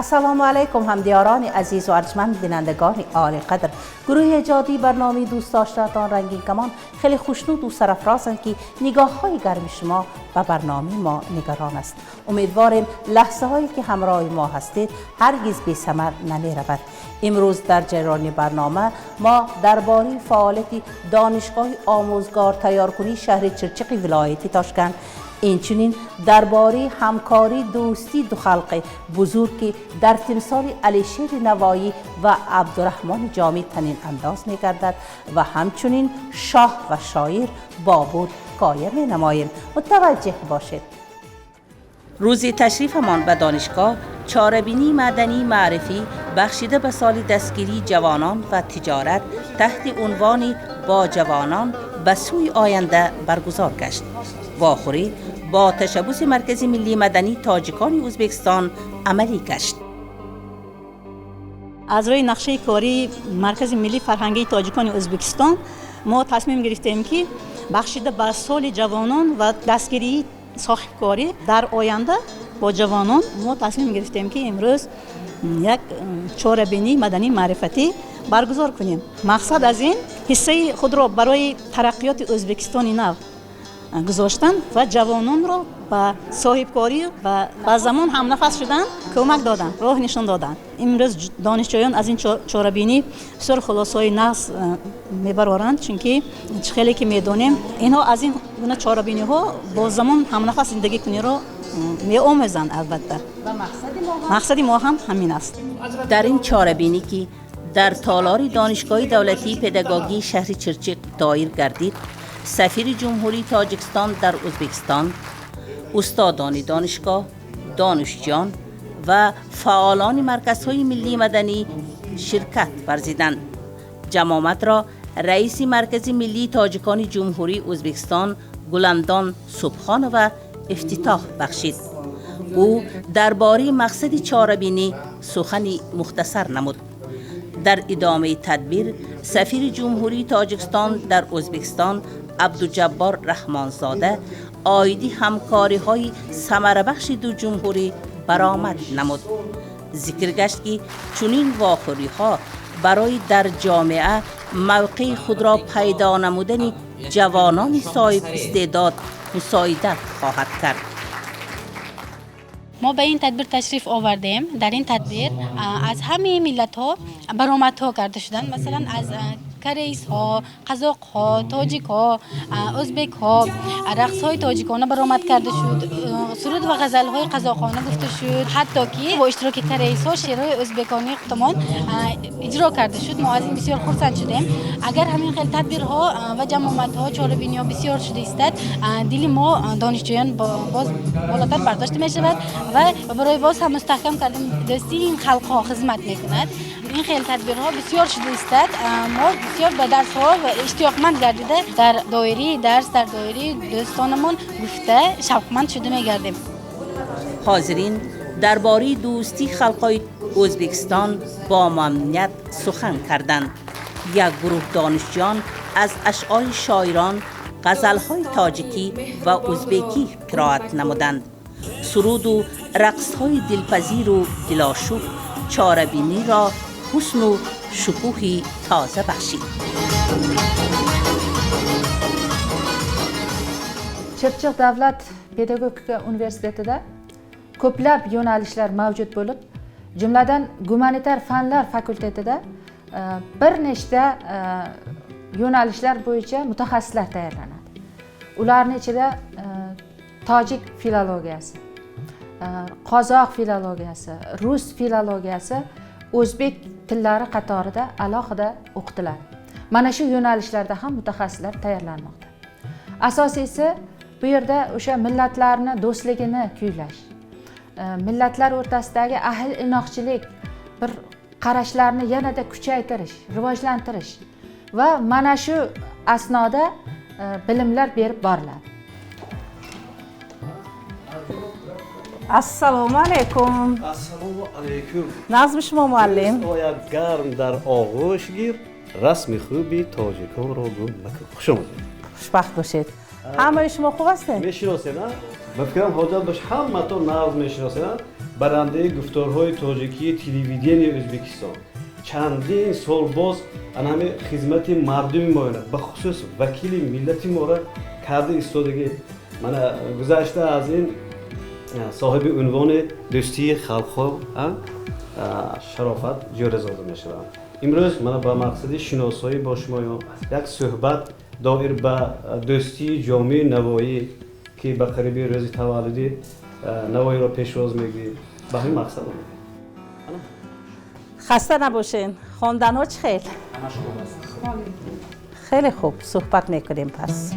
السلام علیکم همدیاران عزیز و ارجمند بینندگان عالی قدر. گروه جادی برنامه دوست داشتهتان رنگین کمان خیلی خوشنود و سرافرازند که نگاه های گرم شما به برنامه ما نگران است. امیدواریم لحظه هایی که همراه ما هستید هرگز بی ثمر نمی رود. امروز در جریان برنامه ما درباره فعالیت دانشگاه آموزگار تیارکنی شهر چرچق ولایت تاشکند، اینچنین درباره همکاری دوستی دو خلق بزرگ در تمثال علیشیر نوایی و عبدالرحمن جامی تنین انداز می گردد و همچنین شاه و شاعر بابور کایه می نماییم. متوجه باشید. روزی تشریفمان به دانشگاه چاره‌بینی مدنی معرفی بخشیده به سال دستگیری جوانان و تجارت تحت عنوان با جوانان به سوی آینده برگزار گشت. واخوری با تشبث مرکز ملی مدنی تاجیکان ازبکستان عملی گشت. از روی نقشه کاری مرکز ملی فرهنگی تاجیکان ازبکستان ما تصمیم گرفتیم که بخشیده به سال جوانان و دستگیری صاحبکاری در آینده با جوانان ما تصمیم گرفتیم که امروز یک چاره‌بینی مدنی معرفتی برگزار کنیم. مقصد از این حصه خود را برای ترقیات ازبکستان نو گذاشتن و جوانان را به صاحبکاری و به زمان هم نفس شدن کمک دادن، راه نشان دادن. امروز دانشجویان از این چاره‌بینی بسیار خلاصه‌های نقص میبرند، چون خیلی که میدونیم اینها از این گونه چاره‌بینی ها با زمان هم نفس زندگی کنی را می‌آموزند. البته و مقصد ما هم همین است. در این چاره‌بینی که در تالار دانشگاه دولتی پداگوژی شهر چرچق دایر گردید، سفیر جمهوری تاجیکستان در ازبکستان، استادان دانشگاه، دانشجویان و فعالان مرکزهای ملی مدنی شرکت ورزیدند. جماعت را رئیس مرکز ملی تاجیکان جمهوری ازبکستان گلندان صبحانوو افتتاح بخشید. او درباره مقصد چاره‌بینی سخنی مختصر نمود. در ادامه تدبیر سفیر جمهوری تاجیکستان در ازبکستان عبدالجبار رحمانزاده عایدی همکاری‌های ثمره‌بخش دو جمهوری برآمد نمود. ذکر گشت که چنین واخوری‌ها برای در جامعه موقع خود را پیدا نمودن جوانان صاحب استعداد مساعدت خواهد کرد. ما به این تدبیر تشریف آوردیم. در این تدبیر از همه ملت ها برآمدها کرده شدند. مثلا از کریس ها، قزاق ها، تاجیک ها، ازبک ها، رقص های تاجیکانه برآمد کرده شد. سرود و غزل های قزاقانه گفته شد. حتی که با اشتراک کریس ها شعرهای ازبکانه خودمان اجرا کرده شد. ما از این بسیار خرسند شدیم. اگر همین خیلی تدبیرها و جماعت ها چاره‌بینی ها بسیار شده است، دل ما دانشجویان باز بالاتر برداشته می شود و برای باز هم مستحکم کردن دستی این خلق ها خدمت می کند. این خیلی تدبیرها بسیار شده است. ما بسیار به درس ها و اشتیاقمند گردیده در دایره درس در دایره دوستانمون گفته شوقمند شده می گردیم. حاضرین درباره دوستی خلقای ازبکستان با ممنونیت سخن کردند. یک گروه دانشجویان از اشعار شاعران، غزل‌های تاجیکی و ازبکی قرائت نمودند. سرود و رقص‌های دلپذیر و دلاشوب چاره‌بینی را حسن و شکوهی تازه بخشید. Chirchiq davlat pedagogika universitetida ko'plab yo'nalishlar mavjud bo'lib, jumladan gumanitar fanlar fakultetida bir nechta yo'nalishlar bo'yicha mutaxassislar tayyorlanadi. Ularning ichida tojik filologiyasi, qozoq filologiyasi, rus filologiyasi, o'zbek tillari qatorida alohida o'qitiladi. Mana shu yo'nalishlarda ham mutaxassislar tayyorlanmoqda. Asosiysi bu yerda o'sha millatlarni do'stligini kuylash, millatlar o'rtasidagi ahil inoqchilik bir qarashlarni yanada kuchaytirish, rivojlantirish va mana shu asnoda bilimlar berib boriladi. السلام علیکم. السلام علیکم. نظم شما معلم. باید گرم در آغوش گیر، رسم خوبی تاجیکان را گم مکن. خوش آمدید. خوشبخت باشید. همه شما خوب هستین؟ میشناسید نه؟ بفکرم حاجت باش همه تو ناز میشناسن برنده گفتارهای تاجیکی تلویزیون ازبکستان چندین سال باز همه خدمت مردم ما به خصوص وکیل ملت ما را کرده ایستادگی. من گذشته از این صاحب عنوان دوستی خلق‌ها شرافت جایزه میشوم. امروز من با مقصد شناسایی با شما یک صحبت دایر به دوستی جامعه نوایی که به قریب روز تولد نوایی را پیشواز میگی به همین مقصد میگی. خسته نباشین. خواندن ها چه خیلی؟ خیلی خوب صحبت میکنیم پس.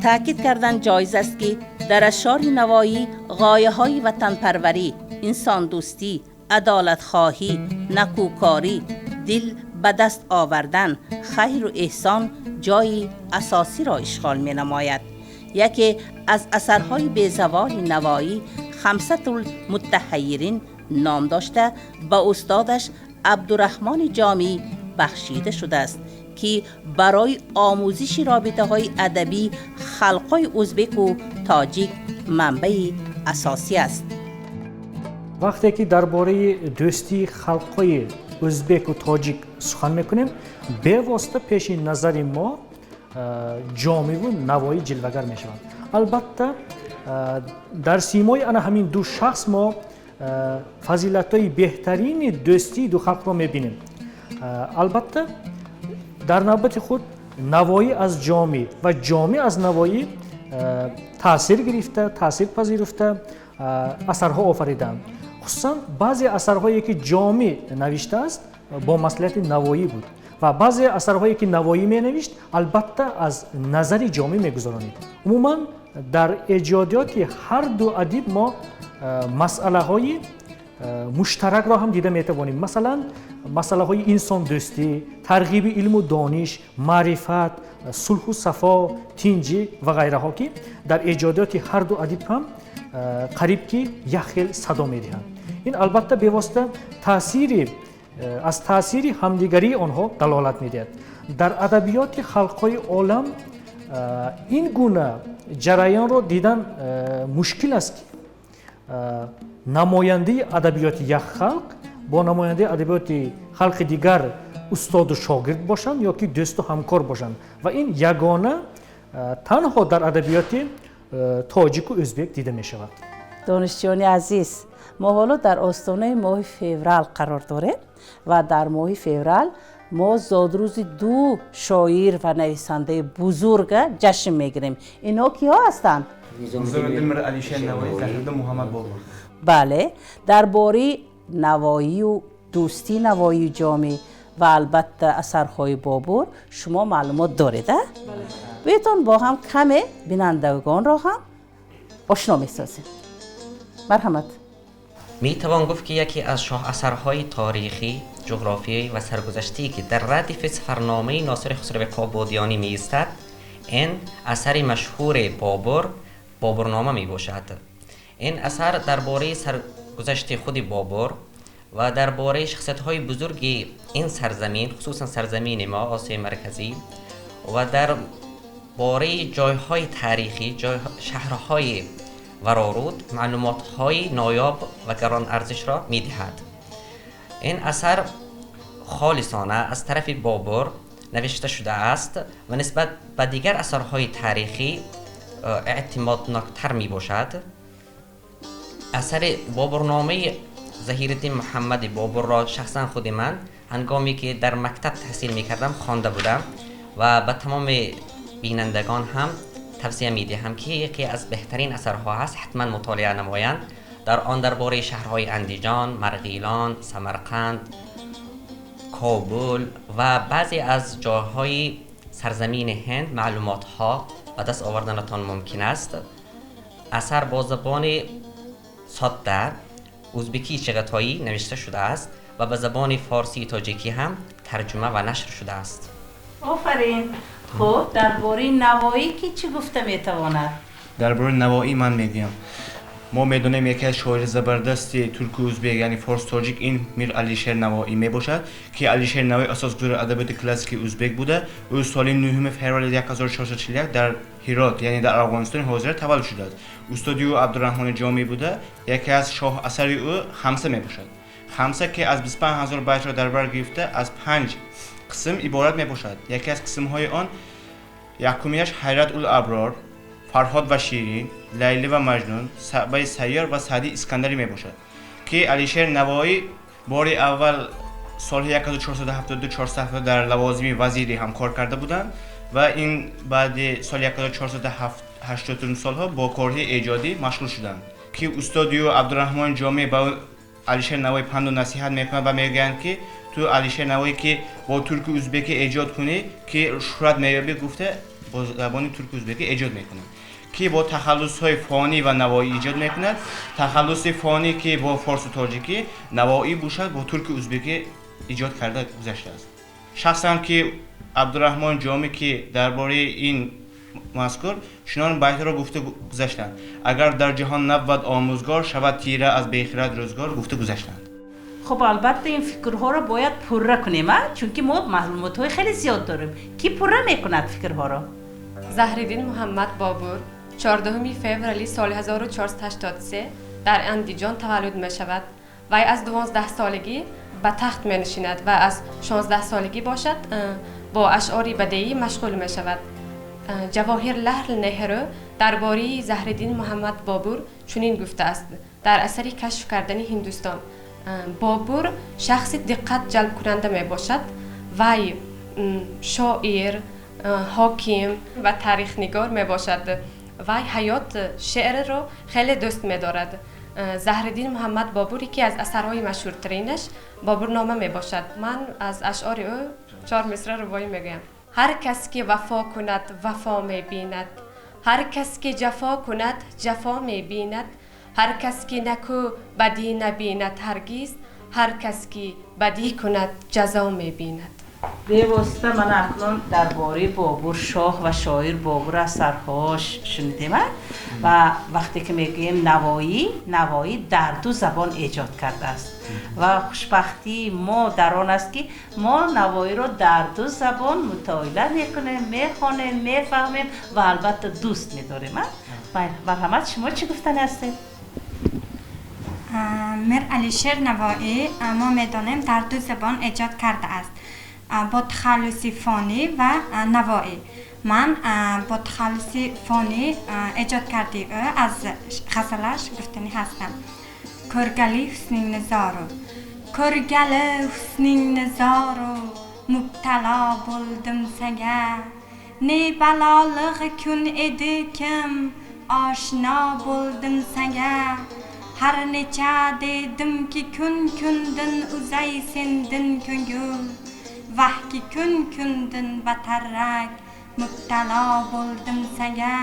تأکید کردن جایز است که در اشعار نوایی غایه های وطن پروری، انسان دوستی، عدالت خواهی، نکوکاری، دل به دست آوردن، خیر و احسان جای اساسی را اشغال می نماید. یکی از اثرهای بیزوال نوایی خمسة المتحیرین نام داشته به استادش عبدالرحمن جامی بخشیده شده است که برای آموزش رابطه های ادبی خلقای ازبک و تاجیک منبع اساسی است. وقتی که درباره دوستی خلقای ازبک و تاجیک سخن میکنیم به واسطه پیش نظر ما جامی و نوایی جلوگر میشوند. البته در سیمای انا همین دو شخص ما فضیلت‌های بهترین دوستی دو خلق را میبینیم. البته در نوبت خود نوایی از جامی و جامی از نوایی تاثیر گرفته، تاثیر پذیرفته، اثرها آفریدند. خصوصا بعضی اثرهایی که جامی نوشته است با مصلحت نوایی بود و بعضی اثرهایی که نوایی می نوشت البته از نظر جامی می گذرانید. عموما در ایجادات هر دو ادیب ما مسئله های مشترک را هم دیده می توانیم. مثلا مسئله های انسان دوستی، ترغیب علم و دانش، معرفت، صلح و صفا، تینجی و غیره ها که در ایجادات هر دو ادیب هم قریب که یک خیل صدا می دهند. این البته به واسطه از تاثیر همدیگری آنها دلالت می دهد. در ادبیات خلقهای عالم این گونه جریان را دیدن مشکل است که نماینده ادبیات یک خلق با نماینده ادبیات خلق دیگر استاد و شاگرد باشند یا که دوست و همکار باشند و این یگانه تنها در ادبیات تاجیک و ازبک دیده می شود. دانشجویان عزیز، ما حالا در آستانه ماه فوریه قرار داریم و در ماه فوریه ما زادروز دو شاعر و نویسنده بزرگ جشن میگیریم. اینا کیا هستند؟ نظام‌الدین علیشیر نوایی، زهیرالدین محمد بابر. بله، درباره نوایی و دوستی نوایی جامی و البته اثرهای بابر شما معلومات دارید؟ بله. بهتون با هم کم بینندگان را هم آشنا می‌سازیم. مرحمت. می توان گفت که یکی از شاه اثرهای تاریخی، جغرافیایی و سرگذشتی که در ردیف سفرنامه ناصر خسرو کابادیانی می ایستد، این اثر مشهور بابرنامه می باشد. این اثر درباره سرگذشت خود بابر و درباره شخصیت‌های بزرگ این سرزمین، خصوصا سرزمین ما آسیای مرکزی و درباره جایهای تاریخی، شهرهای ورارود معلومات‌های نایاب و گران ارزش را می‌دهد. این اثر خالصانه از طرف بابر نوشته شده است و نسبت به دیگر اثرهای تاریخی اعتمادناکتر می‌باشد. اثر بابرنامه زهیرالدین محمد بابر را شخصا خود من هنگامی که در مکتب تحصیل می‌کردم خوانده بودم و به تمام بینندگان هم توصیه می‌دهم که یکی از بهترین اثرها هست، حتما مطالعه نمایند. در آن درباره شهرهای اندیجان، مرغیلان، سمرقند، کابل و بعضی از جاهای سرزمین هند معلومات‌ها به دست آوردنتان ممکن است. اثر با زبان ساده ازبکی چغتایی نوشته شده است و به زبان فارسی تاجیکی هم ترجمه و نشر شده است. آفرین. خب درباره نوایی که چی گفته میتواند؟ درباره نوایی من میگم ما میدونیم یکی از شاعر زبردستی ترک و ازبک یعنی فارس تاجیک این میر علیشیر نوایی می باشد که علیشیر نوایی اساسگذار ادبیات کلاسیک ازبک بوده. او سال 9 فوریه 1441 در هرات یعنی در افغانستان حاضر تولد شده است. استاد او عبدالرحمن جامی بوده. یکی از شاه اثر او خمسه می باشد. خمسه که از 25000 بیت را در بر گرفته از 5 قسم عبارت می باشد. یکی از قسم های آن یکمیش حیرت الابرار، فرهاد و شیرین، لیلی و مجنون، صعبه سیار و سعدی اسکندری می باشد که علیشیر نوایی بار اول سال 1472 در لوازم وزیری هم کار کرده بودند و این بعد سال 1480 سالها با کارهای ایجادی مشغول شدند که استاد عبدالرحمن جامی با علیشیر نوایی پند و نصیحت میکنند و میگویند که تو علیشیر نوایی که با ترک و ازبکی ایجاد کنی که شهرت مییابی، گفته با زبان ترک و ازبکی ایجاد میکنند که با تخلص های فانی و نوایی ایجاد میکند. تخلص فانی که با فارس و تاجیکی، نوایی باشد با ترک و ازبکی ایجاد کرده گذشته است. شخصا که عبدالرحمن جامی که درباره این مذکور چنان بیت را گفته گذشتند: اگر در جهان نبود آموزگار، شود تیره از بیخرد روزگار، گفته گذشتند. خب البته این فکرها رو باید پره کنیم چون که ما معلومات های خیلی زیاد داریم. کی پره میکند فکرها رو؟ زهرالدین محمد بابور 14 فوریه سال 1483 در اندیجان تولد می شود. وی از 12 سالگی به تخت می نشیند و از 16 سالگی باشد با اشعاری بدیعی مشغول می شود. جواهرلعل نهرو درباره زهرالدین محمد بابور چنین گفته است در اثر کشف کردن هندوستان: بابور شخص دقت جلب کننده می باشد. وی شاعر، حاکم و تاریخ نگار می باشد. وی حیات شعر را خیلی دوست می دارد. زهرالدین محمد بابوری که از اثرهای مشهورترینش بابورنامه می باشد. من از اشعار او 4 مصرع روایی می گویم: هر کس که وفا کند وفا می بیند، هر کس که جفا کند جفا می بیند، هر کس که نکو بدی نبیند هرگیز، هر کس که بدی کند جزا می بیند. به واسطه من اکنون درباره بابور شاه و شاعر بابور اثرهاش شنیدیم و وقتی که میگیم نوایی در 2 زبان ایجاد کرده است و خوشبختی ما در آن است که ما نوایی رو در 2 زبان مطالعه میکنیم، میخوانیم، میفهمیم و البته دوست میداریم. مرحمت، شما چی گفتنی هستید؟ میر علیشیر نوایی ما میدانیم در 2 زبان ایجاد کرده است، با تخلص فانی و نوایی. من با تخلص فانی ایجاد کرده از غزلش گفتنی هستم: کرگلی حسنین نزارو، کرگلی حسنین نزارو، مبتلا بولدم سگه، نی بلالıq کن edikim، آشنا بولدم سگه، هر neçə dedim ki kündün uzay sendin köngül، vahki kündün batarrak müptela buldum sanga.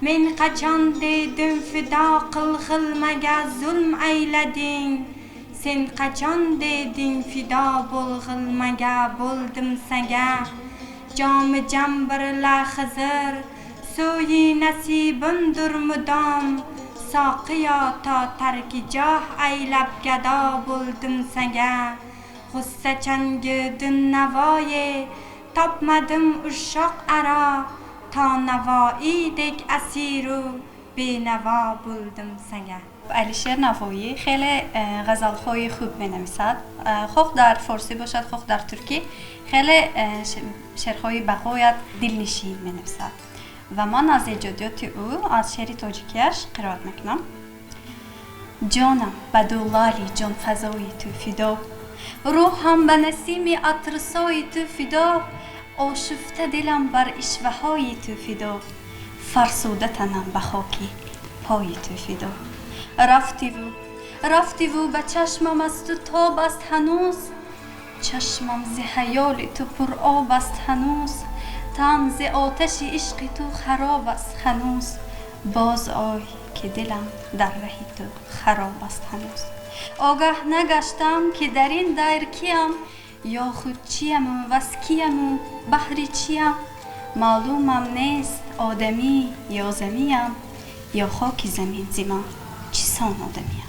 Men qachon dedim fido qilg'ilmaga zulm aylading, sen qachon deding fido bo'lg'ilmaga bo'ldim sanga. Jomi jam bir lahzir so'yi nasibimdir mudom، soqiyo to tarki joh aylab gado bo'ldim sanga. G'ussa changidin navoyi topmadim ushoq aro، تا نواییدک اسیرو بینوا بولدم سنگه. علیشیر نوایی خیلی غزل‌های خوب می‌نویسد، خواه در فارسی باشد خواه در ترکی، خیلی شعرهای بغایت دلنشین می‌نویسد و من از ایجادیات او از شعر تاجیکیش قرائت میکنم. جانم به دولالی جان فضای تو فدا، روحم به نسیم عطرسای تو فدا، آشفته دلم بر اشوه های تو فدا، فرسوده تنم به خاکی پای تو فدا. رفتی و به چشمم از تو تاب است هنوز، چشمم ز خیال تو پر آب است هنوز، تن ز آتش عشق تو خراب است هنوز، باز آی که دلم در راه تو خراب است هنوز. آگه نگشتم که در این دایر کیم، یا خود چیم و از کیم و بحر چیم، معلومم نیست آدمی یا زمیم، یا خاک زمین زمان انسان آدمیه.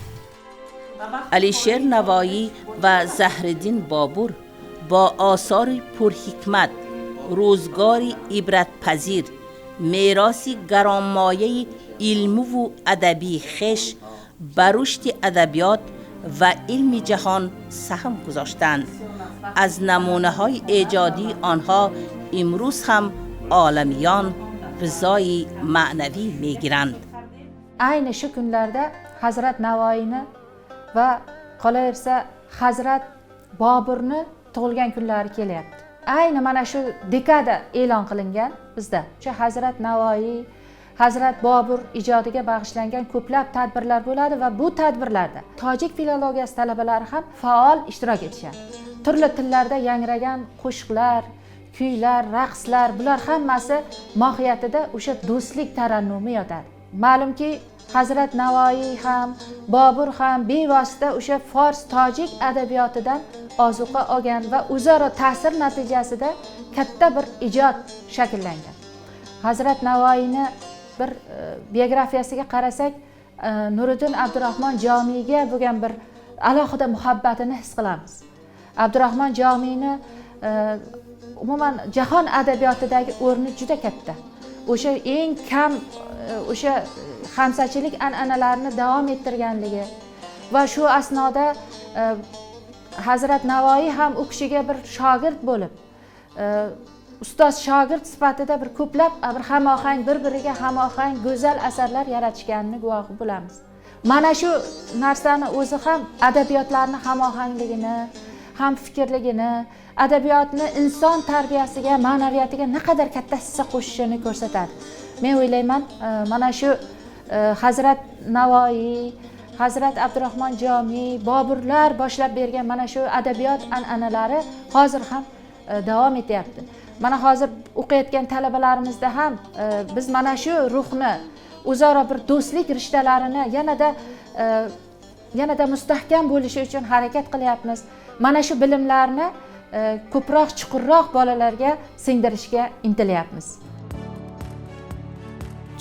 علیشیر نوایی و زهرالدین بابور با آثار پرحکمت، روزگاری عبرت پذیر، میراثی گرانمایه علمی و ادبی خویش بر رشد ادبیات و علم جهان سهم گذاشتند. از نمونه‌های ایجادی آنها امروز هم عالمیان غذای معنوی میگیرند. Aynı şu günlerde Hazret Navoiyni ve qolaversa Hazret Boburni tug'ilgan kunlari kelyapti. Ayni mana shu dekada e'lon qilingan bizda. Shu Hazret Navoiy, Hazret Bobur ijodiga bag'ishlangan ko'plab tadbirlar bo'ladi va bu tadbirlarda tojik filologiyasi talabalari ham faol ishtirok etishadi. Turli tillarda yangragan qo'shiqlar, kuylar, raqslar, bular hammasi mohiyatida o'sha do'stlik tarannumi yotadi. Ma'lumki, Hazret Navoiy ham, Bobur ham bevosita o'sha fors tojik adabiyotidan ozuqa olgan va o'zaro ta'sir natijasida katta bir ijod shakllangan. Hazret Navoiyni bir biografiyasiga qarasak, Nuriddin Abdurahmon Jomiyga bo'lgan bir alohida muhabbatini his qilamiz. Abdurahmon Jomiyni umuman jahon adabiyotidagi o'rni juda katta. O'sha eng kam o'sha xamsachilik an'analarini davom ettirganligi va shu asnoda Hazrat Navoiy ham u kishiga bir shogird bo'lib, ustoz shogird sifatida bir ko'plab bir hamohang, bir-biriga hamohang go'zal asarlar yaratishganini guvohi bo'lamiz. Mana shu narsani o'zi ham adabiyotlarni hamohangligini, ham fikrligini, adabiyotni inson tarbiyasiga, ma'naviyatiga naqadar katta hissa qo'shishini ko'rsatadi. Men o'ylayman, mana shu Hazrat Navoiy, Hazrat Abdurahmon Jomiy, Boburlar boshlab bergan mana shu adabiyot an'analari hozir ham davom etyapti. Mana hozir o'qiyotgan talabalarimizda ham biz mana shu ruhni, o'zaro bir do'stlik rishtalarini yanada mustahkam bo'lishi uchun harakat qilyapmiz. Mana shu bilimlarni ko'proq, chuqurroq bolalarga singdirishga intilyapmiz.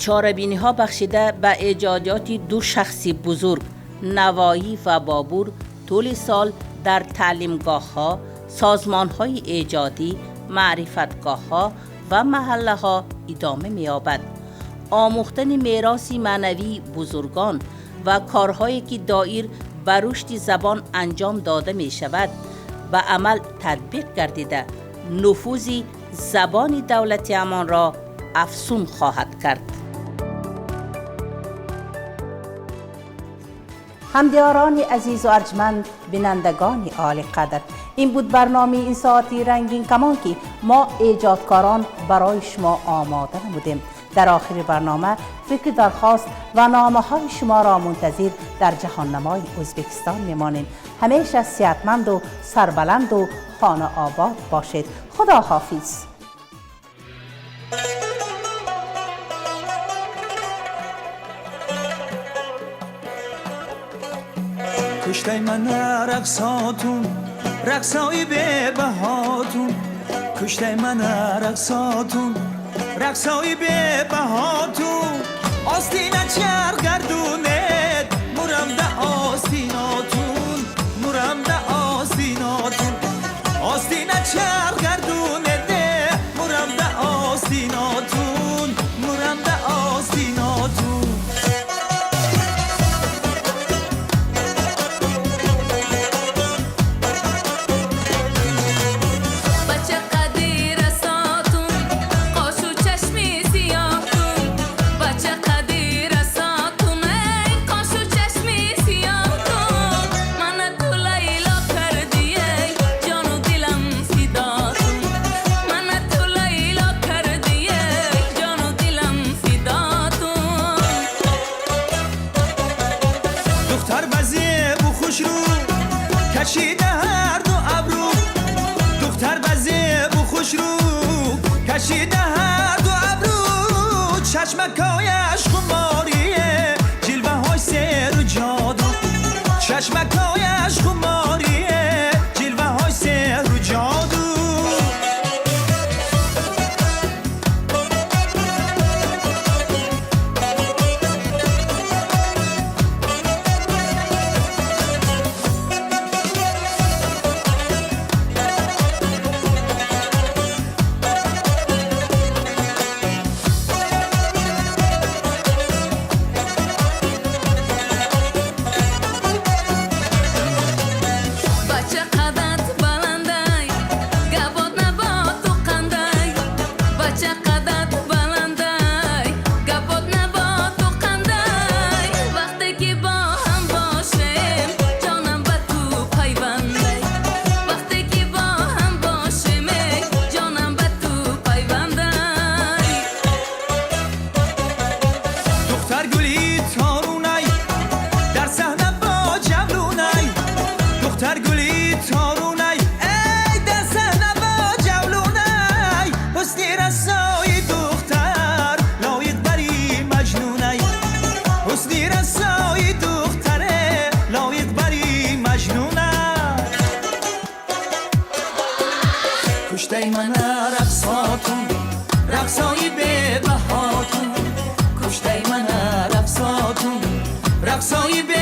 چاره‌بینی ها بخشیده به ایجادات دو شخصی بزرگ نوایی و بابور طول سال در تعلیمگاه ها، سازمان های ایجادی، معرفتگاه ها و محله ها ادامه می‌یابد. آموختن میراث معنوی بزرگان و کارهایی که دایر بر رشد زبان انجام داده می شود به عمل تطبیق گردیده نفوذ زبان دولتی امان را افزون خواهد کرد. همدیاران عزیز و ارجمند، بینندگان عالی قدر، این بود برنامه این ساعتی رنگین کمان که ما ایجادکاران برای شما آماده نمودیم. در آخر برنامه فکر درخواست و نامه های شما را منتظر در جهاننمای ازبکستان میمانیم. همیشه صحتمند و سربلند و خانه آباد باشید. خدا حافظ. کشته من رقصاتون، رقصای به بهاتون، کشته من رقصاتون، رقصای به بهاتون، آستینه چرگردونت مرم ده آستیناتون، مرم ده آستیناتون، آستینه چرگردونت مرم ده آستیناتون، مرم ده آستیناتون. کشیده هر دو ابرو، دختر بزیب و خوش رو، کشیده هر دو ابرو، چشمکایش خماریه، جلوه های سر و جادو، چشمکایش خماریه، جلوه های سر و جادو. چشمای دختره لایق بری مجنونه کشته من رقصاتون رقصای به بهاتون کشته من رقصاتون رقصای به